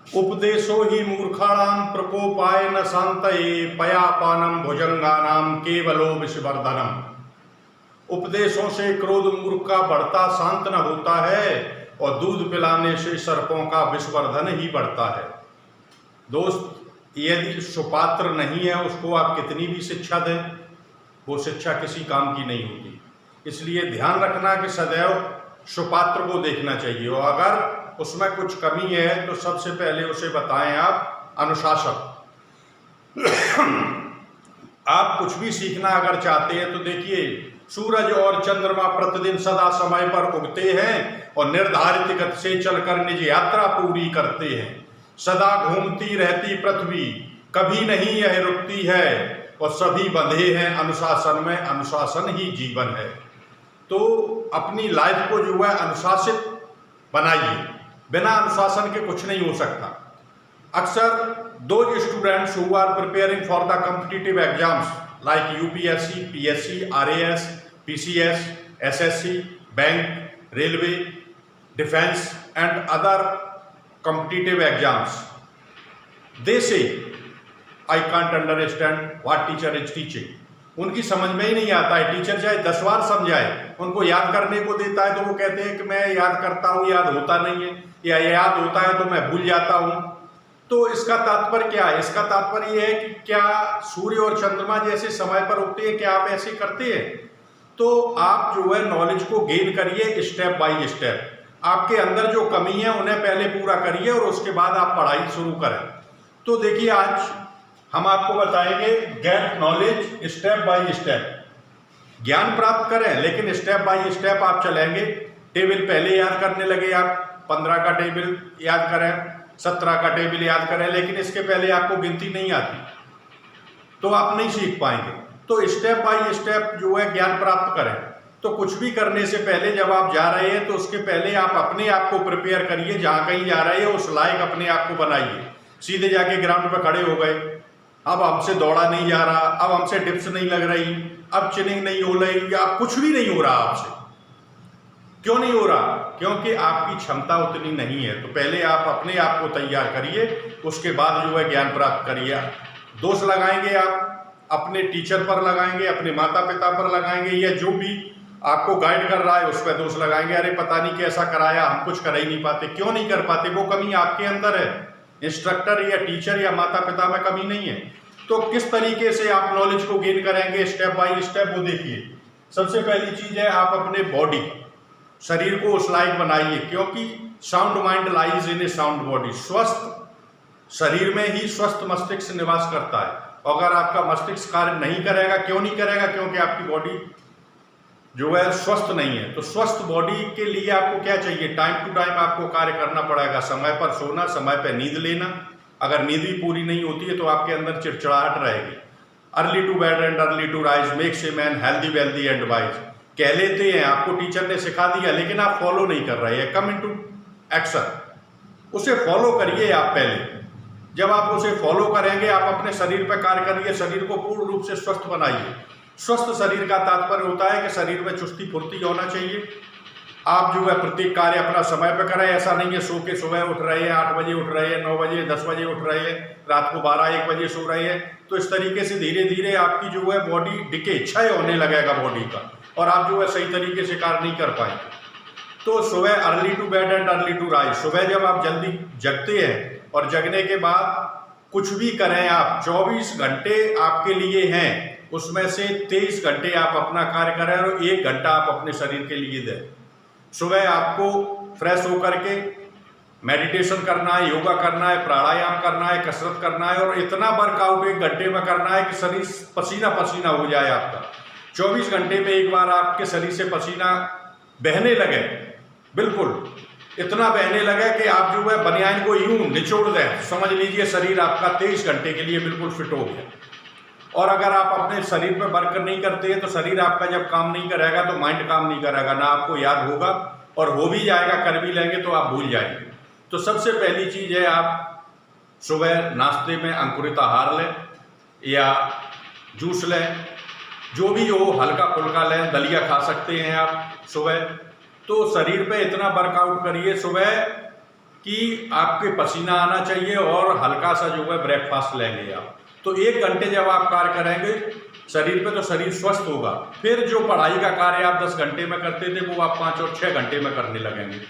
उपदेशो ही मूर्खाणाम प्रकोपाय न शांतये पयापानम भुजंगानाम केवलो विषवर्धनम। उपदेशों से क्रोध मूर्ख का बढ़ता शांत न होता है और दूध पिलाने से सर्पों का विषवर्धन ही बढ़ता है। दोस्त, यदि सुपात्र नहीं है उसको आप कितनी भी शिक्षा दें, वो शिक्षा किसी काम की नहीं होती। इसलिए ध्यान रखना कि सदैव सुपात्र को देखना चाहिए और अगर उसमें कुछ कमी है तो सबसे पहले उसे बताएं आप अनुशासन। आप कुछ भी सीखना अगर चाहते हैं तो देखिए, सूरज और चंद्रमा प्रतिदिन सदा समय पर उगते हैं और निर्धारित गति से चलकर निज यात्रा पूरी करते हैं। सदा घूमती रहती पृथ्वी कभी नहीं यह रुकती है और सभी बंधे हैं अनुशासन में, अनुशासन ही जीवन है। तो अपनी लाइफ को जो है अनुशासित बनाइए, बिना अनुशासन के कुछ नहीं हो सकता। अक्सर those students who are preparing for the competitive exams like UPSC, PSC, RAS, PCS, SSC, bank, railway, defence and other competitive exams, they say I can't understand what teacher is teaching. उनकी समझ में ही नहीं आता है। Teacher चाहे 10 बार समझाए, उनको याद करने को देता है तो वो कहते हैं कि मैं याद करता हूँ, याद होता नहीं है, या याद होता है तो मैं भूल जाता हूँ। तो इसका तात्पर्य क्या है? इसका तात्पर्य ये है कि क्या सूर्य और चंद्रमा जैसे समय पर उगते हैं, क्या आप ऐसे करते हैं? तो आप जो है नॉलेज को गेन करिए स्टेप बाय स्टेप। आपके अंदर जो कमी है उन्हें पहले पूरा करिए और उसके बाद आप पढ़ाई शुरू करें। तो देखिए, आज हम आपको बताएंगे get knowledge step by step. ज्ञान प्राप्त करें लेकिन स्टेप बाय स्टेप आप चलेंगे। टेबल पहले याद करने लगे, आप 15 का टेबल याद करें, 17 का टेबल याद करें, लेकिन इसके पहले आपको गिनती नहीं आती तो आप नहीं सीख पाएंगे। तो स्टेप बाय स्टेप जो है ज्ञान प्राप्त करें। तो कुछ भी करने से पहले जब आप जा रहे हैं तो उसके पहले आप अपने आप को प्रिपेयर करिए। जहाँ कहीं जा रहे हैं उस लायक अपने आप को बनाइए। सीधे जाके ग्राउंड पर खड़े हो गए, अब हमसे दौड़ा नहीं जा रहा, अब हमसे डिप्स नहीं लग रही, अब चिनिंग नहीं हो रही, या कुछ भी नहीं हो रहा आपसे। क्यों नहीं हो रहा? क्योंकि आपकी क्षमता उतनी नहीं है। तो पहले आप अपने आप को तैयार करिए, उसके बाद जो है ज्ञान प्राप्त करिए। दोष लगाएंगे आप अपने टीचर पर लगाएंगे, अपने माता पिता पर लगाएंगे, या जो भी आपको गाइड कर रहा है उस पर दोष लगाएंगे। अरे पता नहीं कैसा कराया, हम कुछ कर ही नहीं पाते। क्यों नहीं कर पाते? वो कमी आपके अंदर है। इंस्ट्रक्टर या टीचर या माता पिता में कमी नहीं है। तो किस तरीके से आप नॉलेज को गेन करेंगे स्टेप बाय स्टेप, वो देखिए। सबसे पहली चीज है आप अपने बॉडी, शरीर को उस लायक बनाइए, क्योंकि sound mind lies in A sound body. स्वस्थ शरीर में ही स्वस्थ मस्तिष्क निवास करता है। अगर आपका मस्तिष्क कार्य नहीं करेगा, क्यों नहीं करेगा? क्योंकि आपकी बॉडी जो है स्वस्थ नहीं है। तो स्वस्थ बॉडी के लिए आपको क्या चाहिए? टाइम टू टाइम आपको कार्य करना पड़ेगा। समय पर सोना, समय पर नींद लेना। अगर नींद भी पूरी नहीं होती है तो आपके अंदर चिड़चिड़ाहट रहेगी। Early to bed and early to rise makes a man healthy wealthy and wise. कह लेते हैं, आपको टीचर ने सिखा दिया लेकिन आप फॉलो नहीं कर रहे हैं। कम इनटू एक्शन, उसे फॉलो करिए आप पहले। जब आप उसे फॉलो करेंगे, आप अपने शरीर पर कार्य करिए, शरीर को पूर्ण रूप से स्वस्थ बनाइए। स्वस्थ शरीर का तात्पर्य होता है कि शरीर में चुस्ती फुर्ती होना चाहिए। आप जो है प्रत्येक कार्य अपना समय पर करें। ऐसा नहीं है सो के सुबह उठ रहे हैं, 8 बजे उठ रहे हैं, 9 बजे 10 बजे उठ रहे हैं, रात को 12-1 बजे सो रहे हैं। तो इस तरीके से धीरे धीरे आपकी जो है बॉडी डिके, क्षय होने लगेगा बॉडी का, और आप जो है सही तरीके से कार्य नहीं कर पाएंगे। तो सुबह early to bed and early to rise. सुबह जब आप जल्दी जगते हैं और जगने के बाद कुछ भी करें आप, 24 घंटे आपके लिए हैं, उसमें से 23 घंटे आप अपना कार्य करें और 1 घंटा आप अपने शरीर के लिए दें। सुबह आपको फ्रेश होकर के मेडिटेशन करना है, योगा करना है, प्राणायाम करना है, कसरत करना है, और इतना वर्कआउट 1 घंटे में करना है कि शरीर पसीना पसीना हो जाए आपका। 24 घंटे में एक बार आपके शरीर से पसीना बहने लगे, बिल्कुल इतना बहने लगे कि आप जो है बनियान को यूं निचोड़ दें, समझ लीजिए शरीर आपका 23 घंटे के लिए बिल्कुल फिट हो गया। और अगर आप अपने शरीर पे वर्क नहीं करते हैं तो शरीर आपका जब काम नहीं करेगा तो माइंड काम नहीं करेगा, ना आपको याद होगा, और हो भी जाएगा, कर भी लेंगे तो आप भूल जाएंगे। तो सबसे पहली चीज है आप सुबह नाश्ते में अंकुरित आहार लें या जूस लें, जो भी हो हल्का फुल्का लें, दलिया खा सकते हैं आप सुबह। तो शरीर पे इतना वर्कआउट करिए सुबह कि आपके पसीना आना चाहिए और हल्का सा जो है ब्रेकफास्ट लेंगे आप। तो 1 घंटे जब आप कार्य करेंगे शरीर पे तो शरीर स्वस्थ होगा। फिर जो पढ़ाई का कार्य आप 10 घंटे में करते थे वो आप 5 और 6 घंटे में करने लगेंगे।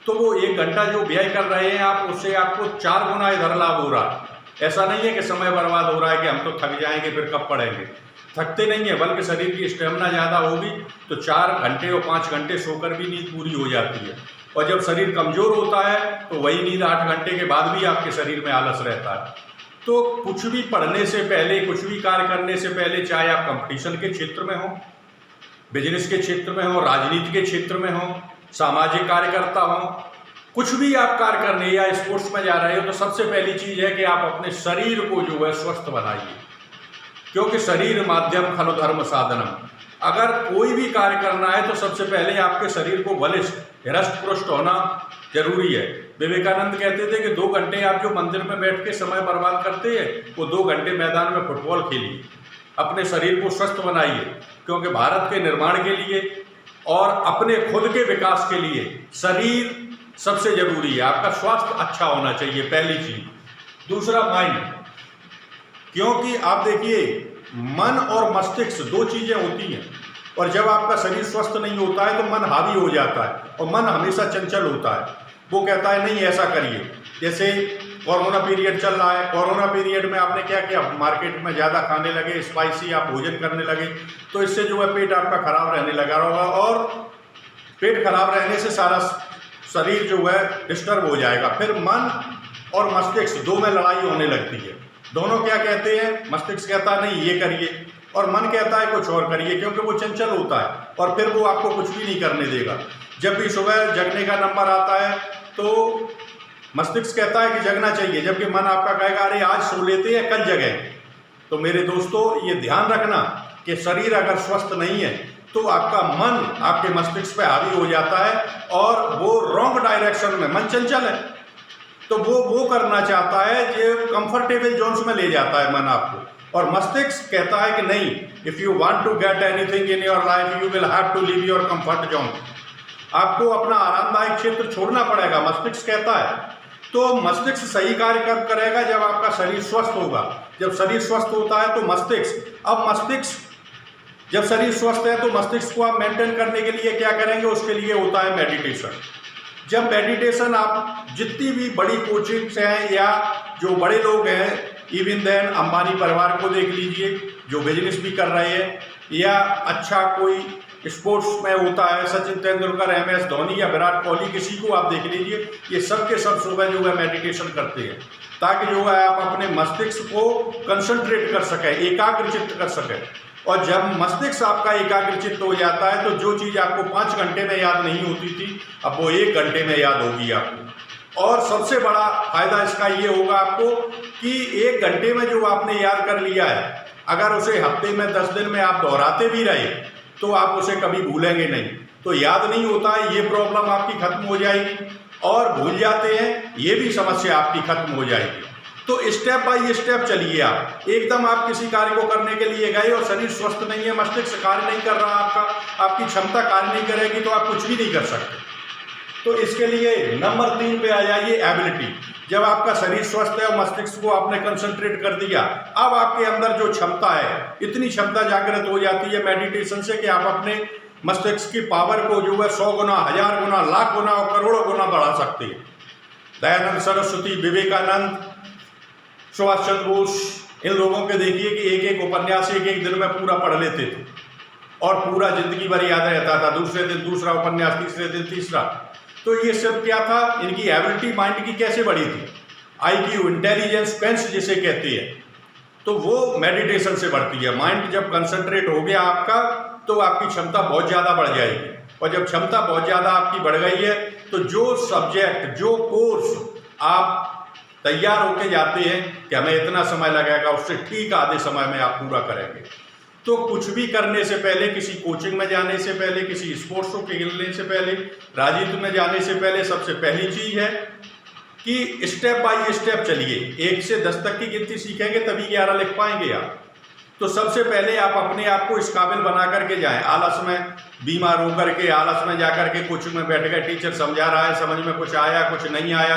तो वो 1 घंटा जो व्यय कर रहे हैं आप, उससे आपको 4 गुना इधर लाभ हो रहा है। ऐसा नहीं है कि समय बर्बाद हो रहा है कि हम तो थक जाएंगे फिर कब पढ़ेंगे। थकते नहीं है, बल्कि शरीर की स्टेमिना ज़्यादा होगी तो 4 घंटे और 5 घंटे सोकर भी नींद पूरी हो जाती है। और जब शरीर कमज़ोर होता है तो वही नींद 8 घंटे के बाद भी आपके शरीर में आलस रहता है। तो कुछ भी पढ़ने से पहले, कुछ भी कार्य करने से पहले, चाहे आप कंपटीशन के क्षेत्र में हो, बिजनेस के क्षेत्र में हो, राजनीति के क्षेत्र में हो, सामाजिक कार्यकर्ता हो, कुछ भी आप कार्य करने या स्पोर्ट्स में जा रहे हो, तो सबसे पहली चीज़ है कि आप अपने शरीर को जो है स्वस्थ बनाइए। क्योंकि शरीर माध्यम खलु धर्म साधनम। अगर कोई भी कार्य करना है तो सबसे पहले आपके शरीर को बलिष्ठ, हृष्ट पुष्ट होना जरूरी है। विवेकानंद कहते थे कि 2 घंटे आप जो मंदिर में बैठ के समय बर्बाद करते हैं वो 2 घंटे मैदान में फुटबॉल खेलिए। अपने शरीर को स्वस्थ बनाइए, क्योंकि भारत के निर्माण के लिए और अपने खुद के विकास के लिए शरीर सबसे जरूरी है। आपका स्वास्थ्य अच्छा होना चाहिए, पहली चीज। दूसरा माइंड, क्योंकि आप देखिए मन और मस्तिष्क 2 चीजें होती हैं, और जब आपका शरीर स्वस्थ नहीं होता है तो मन हावी हो जाता है, और मन हमेशा चंचल होता है। वो कहता है नहीं ऐसा करिए। जैसे कोरोना पीरियड चल रहा है, कोरोना पीरियड में आपने क्या किया, मार्केट में ज़्यादा खाने लगे, स्पाइसी आप भोजन करने लगे, तो इससे जो है पेट आपका खराब रहने लगा होगा, और पेट खराब रहने से सारा शरीर जो है डिस्टर्ब हो जाएगा। फिर मन और मस्तिष्क 2 में लड़ाई होने लगती है। दोनों क्या कहते हैं, मस्तिष्क कहता है नहीं ये करिए, और मन कहता है कुछ और करिए, क्योंकि वो चंचल होता है और फिर वो आपको कुछ भी नहीं करने देगा। जब भी सुबह जगने का नंबर आता है तो मस्तिष्क कहता है कि जगना चाहिए, जबकि मन आपका कहेगा अरे आज सो लेते हैं कल जगेंगे। तो मेरे दोस्तों ये ध्यान रखना कि शरीर अगर स्वस्थ नहीं है तो आपका मन आपके मस्तिष्क पे हावी हो जाता है, और वो रॉन्ग डायरेक्शन में, मन चंचल है तो वो करना चाहता है जो कंफर्टेबल जोन्स में ले जाता है मन आपको, और मस्तिष्क कहता है कि नहीं, if you want to get anything in your life you will have to leave your comfort zone. आपको अपना आरामदायक क्षेत्र छोड़ना पड़ेगा, मस्तिष्क कहता है। तो मस्तिष्क सही कार्य करेगा जब आपका शरीर स्वस्थ होगा। जब शरीर स्वस्थ होता है तो मस्तिष्क, अब मस्तिष्क जब शरीर स्वस्थ है तो मस्तिष्क को आप मेंटेन करने के लिए क्या करेंगे, उसके लिए होता है मेडिटेशन। जब मेडिटेशन, आप जितनी भी बड़ी कोचिंग्स हैं या जो बड़े लोग हैं, इवन देन अंबानी परिवार को देख लीजिए जो बिजनेस भी कर रहे हैं, या अच्छा कोई स्पोर्ट्स में होता है, सचिन तेंदुलकर, MS धोनी या विराट कोहली, किसी को आप देख लीजिए, ये सब के सब सुबह जो है मेडिटेशन करते हैं, ताकि जो है आप अपने मस्तिष्क को कंसंट्रेट कर सकें, एकाग्रचित्त कर सकें। और जब मस्तिष्क आपका एकाग्रचित्त हो जाता है तो जो चीज़ आपको 5 घंटे में याद नहीं होती थी अब वो 1 घंटे में याद होगी आपको। और सबसे बड़ा फायदा इसका ये होगा आपको कि 1 घंटे में जो आपने याद कर लिया है, अगर उसे हफ्ते में 10 दिन में आप दोहराते भी रहे तो आप उसे कभी भूलेंगे नहीं। तो याद नहीं होता है, ये प्रॉब्लम आपकी खत्म हो जाएगी, और भूल जाते हैं, ये भी समस्या आपकी खत्म हो जाएगी। तो स्टेप बाय स्टेप चलिए। आप एकदम आप किसी कार्य को करने के लिए गए और शरीर स्वस्थ नहीं है, मस्तिष्क कार्य नहीं कर रहा आपका, आपकी क्षमता कार्य नहीं करेगी तो आप कुछ भी नहीं कर सकते। तो इसके लिए नंबर 3 पे आ जाइए, एबिलिटी। जब आपका शरीर स्वस्थ है और मस्तिष्क को आपने कंसंट्रेट कर दिया, अब आपके अंदर जो क्षमता है, इतनी क्षमता जागृत हो जाती है मेडिटेशन से कि आप अपने मस्तिष्क की पावर को जो है 100 गुना, 1000 गुना, लाख गुना और करोड़ों गुना बढ़ा सकते हैं। दयानंद सरस्वती, विवेकानंद, सुभाष चंद्र बोस, इन लोगों के देखिए कि एक एक उपन्यास एक दिन में पूरा पढ़ लेते थे और पूरा जिंदगी भर याद रहता था। दूसरे दिन दूसरा उपन्यास, तीसरे दिन तीसरा। तो ये सब क्या था, इनकी एबिलिटी माइंड की कैसे बढ़ी थी, IQ, इंटेलिजेंस, पेंस जिसे कहते हैं, तो वो मेडिटेशन से बढ़ती है। माइंड जब कंसंट्रेट हो गया आपका तो आपकी क्षमता बहुत ज़्यादा बढ़ जाएगी, और जब क्षमता बहुत ज़्यादा आपकी बढ़ गई है तो जो सब्जेक्ट, जो कोर्स आप तैयार होके जाते हैं कि हमें इतना समय लगेगा, उससे ठीक आधे समय में आप पूरा करेंगे। तो कुछ भी करने से पहले, किसी कोचिंग में जाने से पहले, किसी स्पोर्ट्स को खेलने से पहले, राजनीति में जाने से पहले, सबसे पहली चीज है कि स्टेप बाय स्टेप चलिए। 1 से 10 तक की गिनती सीखेंगे तभी 11 लिख पाएंगे आप। तो सबसे पहले आप अपने आप को इस काबिल बना करके जाएं। आलस में बीमार होकर के, आलस में जाकर के कोचिंग में बैठ गए, टीचर समझा रहा है, समझ में कुछ आया कुछ नहीं आया,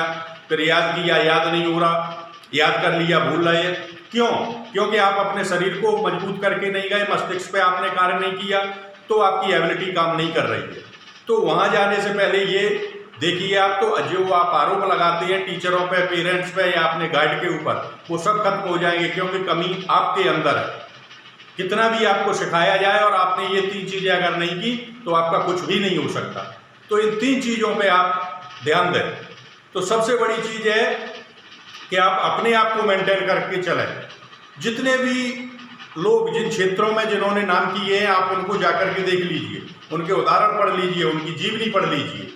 फिर याद किया याद नहीं हो रहा, याद कर लिया भूल रहे। क्यों? क्योंकि आप अपने शरीर को मजबूत करके नहीं गए, मस्तिष्क पे आपने कार्य नहीं किया, तो आपकी एबिलिटी काम नहीं कर रही है। तो वहाँ जाने से पहले ये देखिए, आप तो जो आप आरोप लगाते हैं टीचरों पे, पेरेंट्स पे या अपने गाइड के ऊपर, वो सब खत्म हो जाएंगे, क्योंकि कमी आपके अंदर है। कितना भी आपको सिखाया जाए और आपने ये 3 चीज़ें अगर नहीं की तो आपका कुछ भी नहीं हो सकता। तो इन 3 चीज़ों पे आप ध्यान दें। तो सबसे बड़ी चीज़ है कि आप अपने आप को मेंटेन करके चलें। जितने भी लोग जिन क्षेत्रों में जिन्होंने नाम किए हैं, आप उनको जाकर के देख लीजिए, उनके उदाहरण पढ़ लीजिए, उनकी जीवनी पढ़ लीजिए।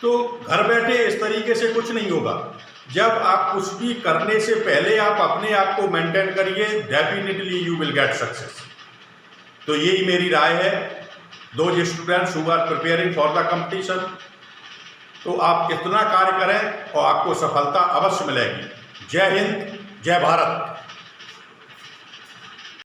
तो घर बैठे इस तरीके से कुछ नहीं होगा। जब आप कुछ भी करने से पहले आप अपने आप को मेंटेन करिए, definitely you will get success. तो यही मेरी राय है। Those students who are preparing for the competition, तो आप इतना कार्य करें और आपको सफलता अवश्य मिलेगी। जय हिंद, जय भारत।